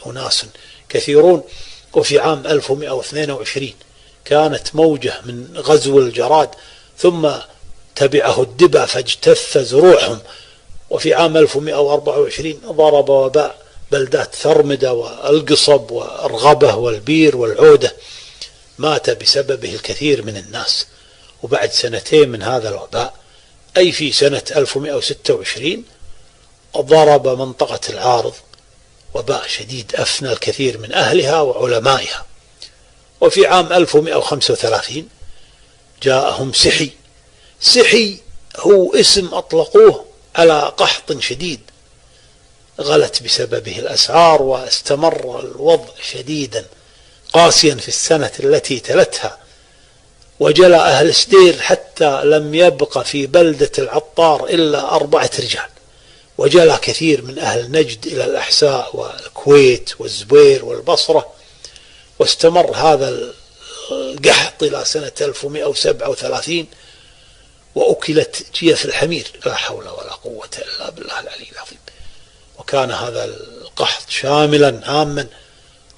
أناس كثيرون. وفي عام 1122 كانت موجة من غزو الجراد، ثم تبعه الدبا فاجتث زروعهم. وفي عام 1124 ضرب وباء بلدات ثرمدة والقصب والرغبة والبير والعودة، مات بسببه الكثير من الناس. وبعد سنتين من هذا الوباء، أي في سنة 1126، ضرب منطقة العارض وباء شديد أفنى الكثير من أهلها وعلمائها. وفي عام 1135 جاءهم سحي. سحي هو اسم أطلقوه على قحط شديد غلت بسببه الأسعار، واستمر الوضع شديدا قاسيا في السنة التي تلتها، وجلى أهل سدير حتى لم يبق في بلدة العطار إلا 4 رجال، وجلى كثير من أهل نجد إلى الأحساء والكويت والزبير والبصرة. واستمر هذا القحط إلى سنة 1137، وأكلت جيف الحمير، لا حول ولا قوة إلا بالله العلي العظيم. وكان هذا القحط شاملا عاما،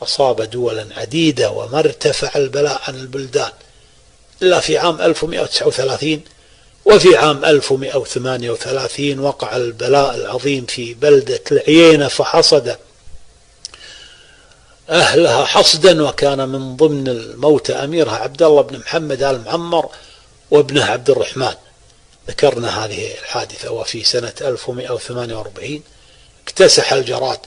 أصاب دولا عديدة، وما ارتفع البلاء عن البلدان إلا في عام 1139. وفي عام 1138 وقع البلاء العظيم في بلدة العيينة، فحصد أهلها حصدا، وكان من ضمن الموتى أميرها عبد الله بن محمد آل معمر وابنه عبد الرحمن. ذكرنا هذه الحادثة. وفي سنة 1148 اكتسح الجراد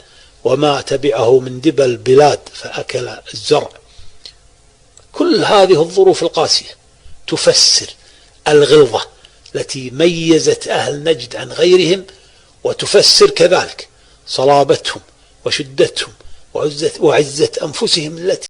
وما تبعه من دبا البلاد فأكل الزرع. كل هذه الظروف القاسية تفسر الغلظة التي ميزت أهل نجد عن غيرهم، وتفسر كذلك صلابتهم وشدتهم وعزة أنفسهم التي